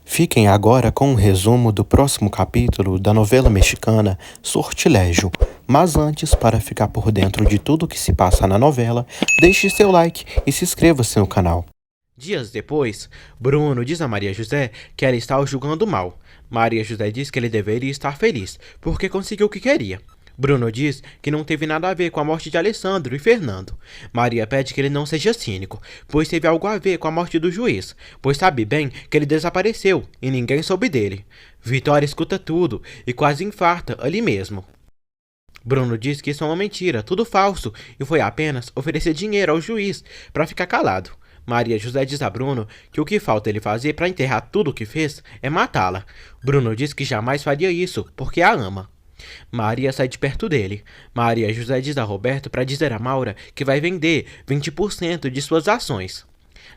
Fiquem agora com um resumo do próximo capítulo da novela mexicana Sortilégio. Mas antes, para ficar por dentro de tudo que se passa na novela, deixe seu like e se inscreva-se no canal. Dias depois, Bruno diz a Maria José que ela está o julgando mal. Maria José diz que ele deveria estar feliz, porque conseguiu o que queria. Bruno diz que não teve nada a ver com a morte de Alessandro e Fernando. Maria pede que ele não seja cínico, pois teve algo a ver com a morte do juiz, pois sabe bem que ele desapareceu e ninguém soube dele. Vitória escuta tudo e quase infarta ali mesmo. Bruno diz que isso é uma mentira, tudo falso, e foi apenas oferecer dinheiro ao juiz para ficar calado. Maria José diz a Bruno que o que falta ele fazer para enterrar tudo o que fez é matá-la. Bruno diz que jamais faria isso, porque a ama. Maria sai de perto dele. Maria José diz a Roberto para dizer a Maura que vai vender 20% de suas ações.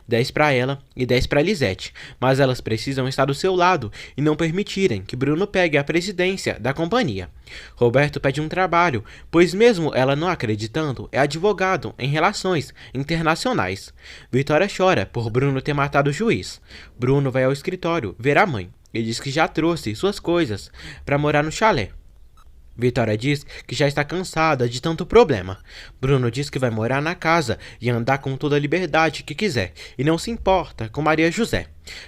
10 para ela e 10 para Lisete, mas elas precisam estar do seu lado e não permitirem que Bruno pegue a presidência da companhia. Roberto pede um trabalho, pois mesmo ela não acreditando, é advogado em relações internacionais. Vitória chora por Bruno ter matado o juiz. Bruno vai ao escritório ver a mãe e diz que já trouxe suas coisas para morar no chalé. Vitória diz que já está cansada de tanto problema. Bruno diz que vai morar na casa e andar com toda a liberdade que quiser e não se importa com Maria José.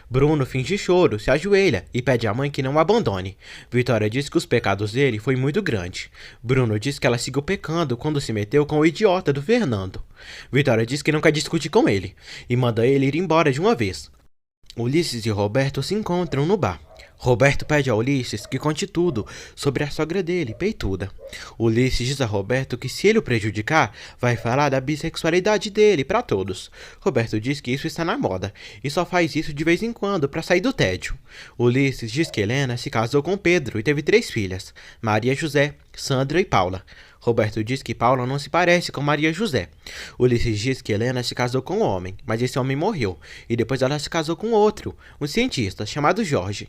Bruno finge choro, se ajoelha e pede à mãe que não o abandone. Vitória diz que os pecados dele foi muito grande. Bruno diz que ela seguiu pecando quando se meteu com o idiota do Fernando. Vitória diz que não quer discutir com ele e manda ele ir embora de uma vez. Ulisses e Roberto se encontram no bar. Roberto pede a Ulisses que conte tudo sobre a sogra dele, peituda. Ulisses diz a Roberto que se ele o prejudicar, vai falar da bissexualidade dele para todos. Roberto diz que isso está na moda e só faz isso de vez em quando para sair do tédio. Ulisses diz que Helena se casou com Pedro e teve 3 filhas, Maria José, Sandra e Paula. Roberto diz que Paula não se parece com Maria José. Ulisses diz que Helena se casou com um homem, mas esse homem morreu, e depois ela se casou com outro, um cientista chamado Jorge.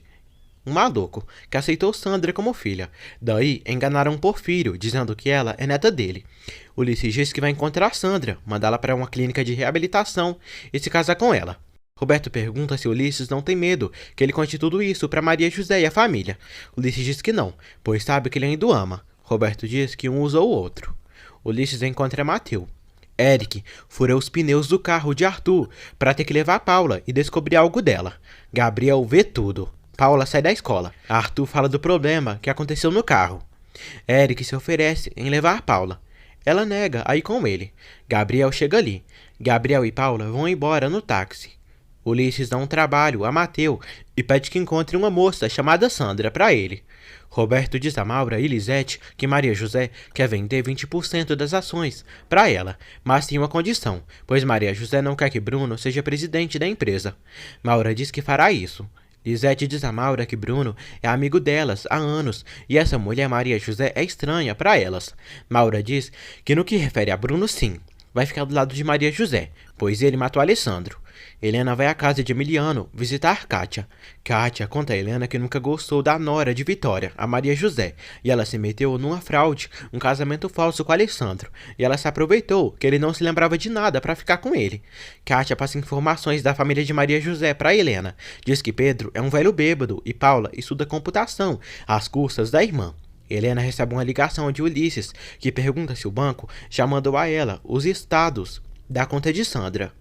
Um maluco, que aceitou Sandra como filha. Daí, enganaram Porfírio, dizendo que ela é neta dele. Ulisses diz que vai encontrar Sandra, mandá-la para uma clínica de reabilitação e se casar com ela. Roberto pergunta se Ulisses não tem medo que ele conte tudo isso para Maria José e a família. Ulisses diz que não, pois sabe que ele ainda o ama. Roberto diz que um usa o outro. Ulisses encontra Mateu. Eric fura os pneus do carro de Arthur para ter que levar Paula e descobrir algo dela. Gabriel vê tudo. Paula sai da escola. Arthur fala do problema que aconteceu no carro. Eric se oferece em levar Paula. Ela nega a ir com ele. Gabriel chega ali. Gabriel e Paula vão embora no táxi. Ulisses dá um trabalho a Mateu e pede que encontre uma moça chamada Sandra para ele. Roberto diz a Maura e Lisete que Maria José quer vender 20% das ações para ela, mas tem uma condição, pois Maria José não quer que Bruno seja presidente da empresa. Maura diz que fará isso. Lisete diz a Maura que Bruno é amigo delas há anos e essa mulher Maria José é estranha para elas. Maura diz que no que refere a Bruno sim, vai ficar do lado de Maria José, pois ele matou Alessandro. Helena vai à casa de Emiliano visitar Kátia. Kátia conta a Helena que nunca gostou da nora de Vitória, a Maria José, e ela se meteu numa fraude, um casamento falso com Alessandro, e ela se aproveitou que ele não se lembrava de nada para ficar com ele. Kátia passa informações da família de Maria José para Helena, diz que Pedro é um velho bêbado e Paula estuda computação às custas da irmã. Helena recebe uma ligação de Ulisses, que pergunta se o banco já mandou a ela os estados da conta de Sandra.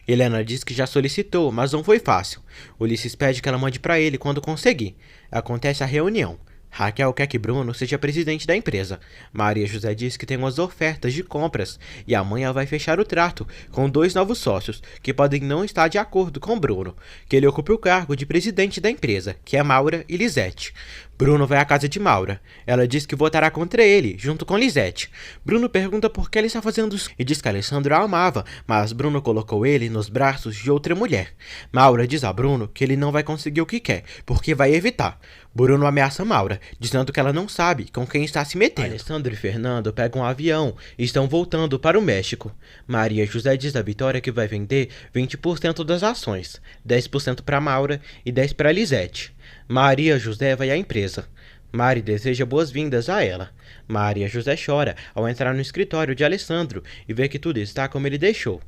Helena diz que já solicitou, mas não foi fácil. Ulisses pede que ela mande para ele quando conseguir. Acontece a reunião. Raquel quer que Bruno seja presidente da empresa. Maria José diz que tem umas ofertas de compras e amanhã vai fechar o trato com 2 novos sócios que podem não estar de acordo com Bruno, que ele ocupe o cargo de presidente da empresa, que é Maura e Lisete. Bruno vai à casa de Maura. Ela diz que votará contra ele, junto com Lisete. Bruno pergunta por que ele está fazendo isso e diz que Alessandro a amava, mas Bruno colocou ele nos braços de outra mulher. Maura diz a Bruno que ele não vai conseguir o que quer, porque vai evitar. Bruno ameaça Maura, dizendo que ela não sabe com quem está se metendo. Alessandro e Fernando pegam um avião e estão voltando para o México. Maria José diz a Vitória que vai vender 20% das ações, 10% para Maura e 10% para Lisete. Maria José vai à empresa. Mari deseja boas-vindas a ela. Maria José chora ao entrar no escritório de Alessandro e ver que tudo está como ele deixou.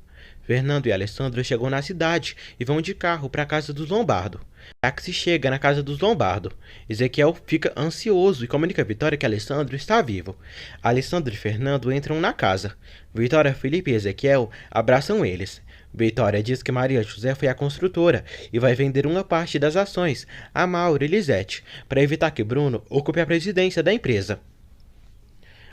Fernando e Alessandro chegam na cidade e vão de carro para a casa dos Lombardo. Táxi chega na casa dos Lombardo. Ezequiel fica ansioso e comunica a Vitória que Alessandro está vivo. Alessandro e Fernando entram na casa. Vitória, Felipe e Ezequiel abraçam eles. Vitória diz que Maria José foi a construtora e vai vender uma parte das ações a Mauro e Lisete, para evitar que Bruno ocupe a presidência da empresa.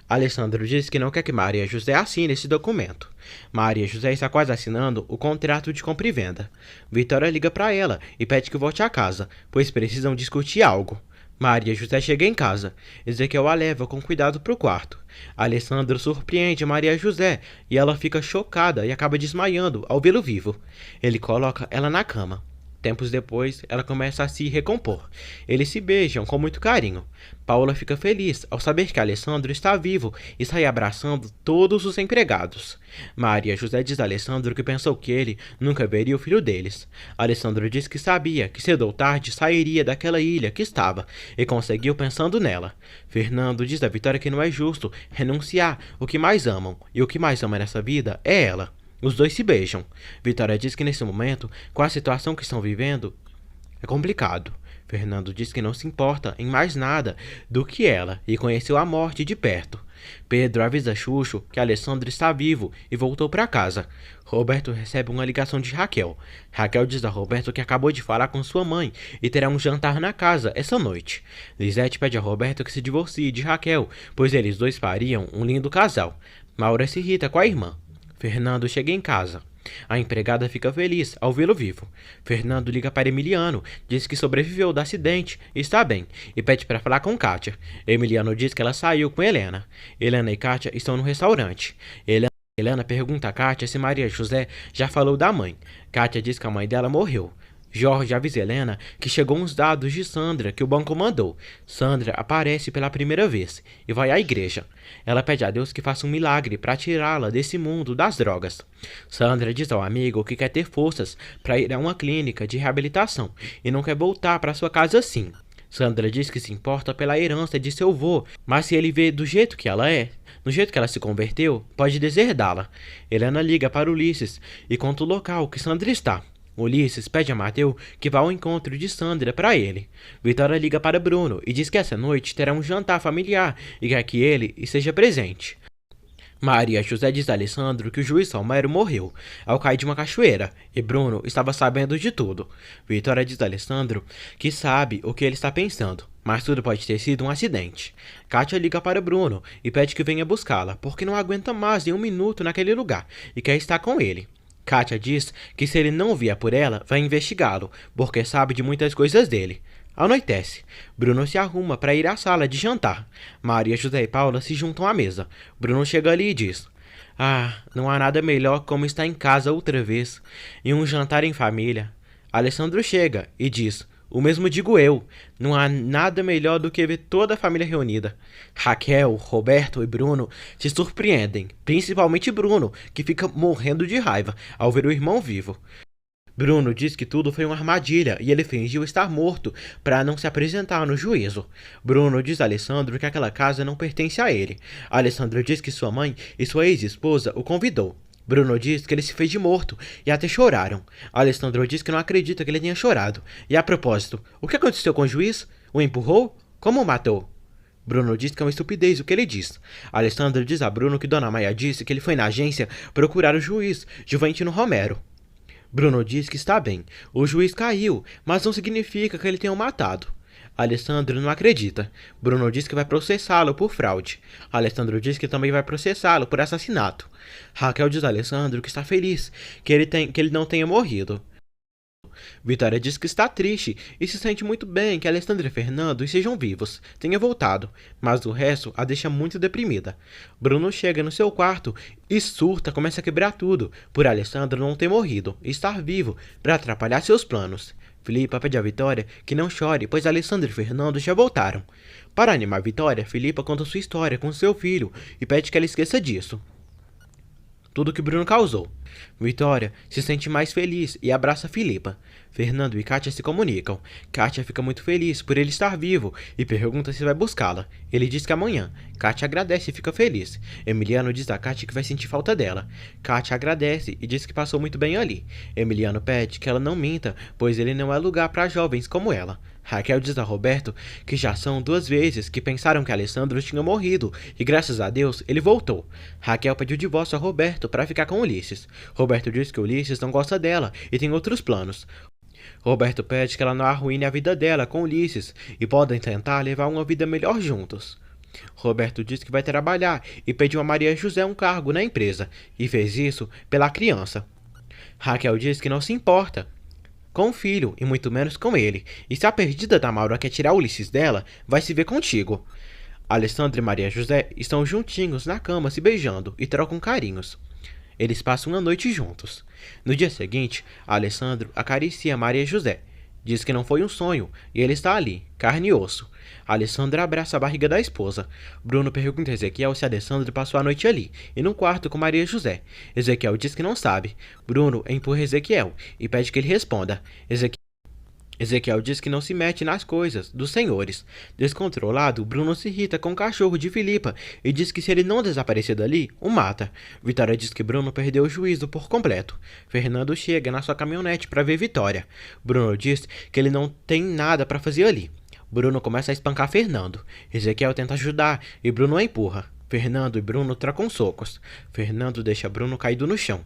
Alessandro diz que não quer que Maria José assine esse documento. Maria José está quase assinando o contrato de compra e venda. Vitória liga para ela e pede que volte a casa, pois precisam discutir algo. Maria José chega em casa. Ezequiel a leva com cuidado para o quarto. Alessandro surpreende Maria José e ela fica chocada e acaba desmaiando ao vê-lo vivo. Ele coloca ela na cama. Tempos depois, ela começa a se recompor. Eles se beijam com muito carinho. Paula fica feliz ao saber que Alessandro está vivo e sai abraçando todos os empregados. Maria José diz a Alessandro que pensou que ele nunca veria o filho deles. Alessandro diz que sabia que cedo ou tarde sairia daquela ilha que estava e conseguiu pensando nela. Fernando diz a Vitória que não é justo renunciar o que mais amam e o que mais ama nessa vida é ela. Os dois se beijam. Vitória diz que nesse momento, com a situação que estão vivendo, é complicado. Fernando diz que não se importa em mais nada do que ela e conheceu a morte de perto. Pedro avisa Xuxo que Alessandro está vivo e voltou para casa. Roberto recebe uma ligação de Raquel. Raquel diz a Roberto que acabou de falar com sua mãe e terá um jantar na casa essa noite. Lisete pede a Roberto que se divorcie de Raquel, pois eles dois fariam um lindo casal. Maura se irrita com a irmã. Fernando chega em casa. A empregada fica feliz ao vê-lo vivo. Fernando liga para Emiliano, diz que sobreviveu do acidente e está bem, e pede para falar com Kátia. Emiliano diz que ela saiu com Helena. Helena e Kátia estão no restaurante. Helena pergunta a Kátia se Maria José já falou da mãe. Kátia diz que a mãe dela morreu. Jorge avisa Helena que chegou uns dados de Sandra que o banco mandou. Sandra aparece pela primeira vez e vai à igreja. Ela pede a Deus que faça um milagre para tirá-la desse mundo das drogas. Sandra diz ao amigo que quer ter forças para ir a uma clínica de reabilitação e não quer voltar para sua casa assim. Sandra diz que se importa pela herança de seu avô, mas se ele vê do jeito que ela é, no jeito que ela se converteu, pode deserdá-la. Helena liga para Ulisses e conta o local que Sandra está. Ulisses pede a Mateu que vá ao encontro de Sandra para ele. Vitória liga para Bruno e diz que essa noite terá um jantar familiar e quer que ele esteja presente. Maria José diz a Alessandro que o juiz Salmério morreu ao cair de uma cachoeira e Bruno estava sabendo de tudo. Vitória diz a Alessandro que sabe o que ele está pensando, mas tudo pode ter sido um acidente. Kátia liga para Bruno e pede que venha buscá-la, porque não aguenta mais nem um minuto naquele lugar e quer estar com ele. Kátia diz que se ele não vier por ela, vai investigá-lo, porque sabe de muitas coisas dele. Anoitece. Bruno se arruma para ir à sala de jantar. Maria José e Paula se juntam à mesa. Bruno chega ali e diz: "Ah, não há nada melhor como estar em casa outra vez, em um jantar em família." Alessandro chega e diz: "O mesmo digo eu. Não há nada melhor do que ver toda a família reunida." Raquel, Roberto e Bruno se surpreendem, principalmente Bruno, que fica morrendo de raiva ao ver o irmão vivo. Bruno diz que tudo foi uma armadilha e ele fingiu estar morto para não se apresentar no juízo. Bruno diz a Alessandro que aquela casa não pertence a ele. Alessandro diz que sua mãe e sua ex-esposa o convidou. Bruno diz que ele se fez de morto e até choraram. Alessandro diz que não acredita que ele tenha chorado. E a propósito, o que aconteceu com o juiz? O empurrou? Como o matou? Bruno diz que é uma estupidez o que ele diz. Alessandro diz a Bruno que Dona Maia disse que ele foi na agência procurar o juiz, Juventino Romero. Bruno diz que está bem. O juiz caiu, mas não significa que ele tenha o matado. Alessandro não acredita. Bruno diz que vai processá-lo por fraude. Alessandro diz que também vai processá-lo por assassinato. Raquel diz a Alessandro que está feliz, que ele não tenha morrido. Vitória diz que está triste e se sente muito bem que Alessandro e Fernando estejam vivos, tenha voltado, mas o resto a deixa muito deprimida. Bruno chega no seu quarto e surta, começa a quebrar tudo, por Alessandro não ter morrido e estar vivo para atrapalhar seus planos. Filipa pede a Vitória que não chore, pois Alessandro e Fernando já voltaram. Para animar Vitória, Filipa conta sua história com seu filho e pede que ela esqueça disso. Tudo que Bruno causou. Vitória se sente mais feliz e abraça Filipa. Fernando e Kátia se comunicam. Kátia fica muito feliz por ele estar vivo e pergunta se vai buscá-la. Ele diz que amanhã. Kátia agradece e fica feliz. Emiliano diz a Kátia que vai sentir falta dela. Kátia agradece e diz que passou muito bem ali. Emiliano pede que ela não minta, pois ele não é lugar para jovens como ela. Raquel diz a Roberto que já são 2 vezes que pensaram que Alessandro tinha morrido e graças a Deus ele voltou. Raquel pediu divórcio a Roberto para ficar com Ulisses. Roberto diz que Ulisses não gosta dela e tem outros planos. Roberto pede que ela não arruine a vida dela com Ulisses e podem tentar levar uma vida melhor juntos. Roberto diz que vai trabalhar e pediu a Maria José um cargo na empresa e fez isso pela criança. Raquel diz que não se importa com o filho e muito menos com ele, e se a perdida da Maura quer tirar Ulisses dela, vai se ver contigo. Alessandro e Maria José estão juntinhos na cama se beijando e trocam carinhos. Eles passam uma noite juntos. No dia seguinte, Alessandro acaricia Maria José. Diz que não foi um sonho e ele está ali, carne e osso. Alessandro abraça a barriga da esposa. Bruno pergunta a Ezequiel se Alessandro passou a noite ali e num quarto com Maria José. Ezequiel diz que não sabe. Bruno empurra Ezequiel e pede que ele responda. Ezequiel diz que não se mete nas coisas dos senhores. Descontrolado, Bruno se irrita com o cachorro de Filipa e diz que se ele não desaparecer dali, o mata. Vitória diz que Bruno perdeu o juízo por completo. Fernando chega na sua caminhonete para ver Vitória. Bruno diz que ele não tem nada para fazer ali. Bruno começa a espancar Fernando. Ezequiel tenta ajudar e Bruno a empurra. Fernando e Bruno trocam socos. Fernando deixa Bruno caído no chão.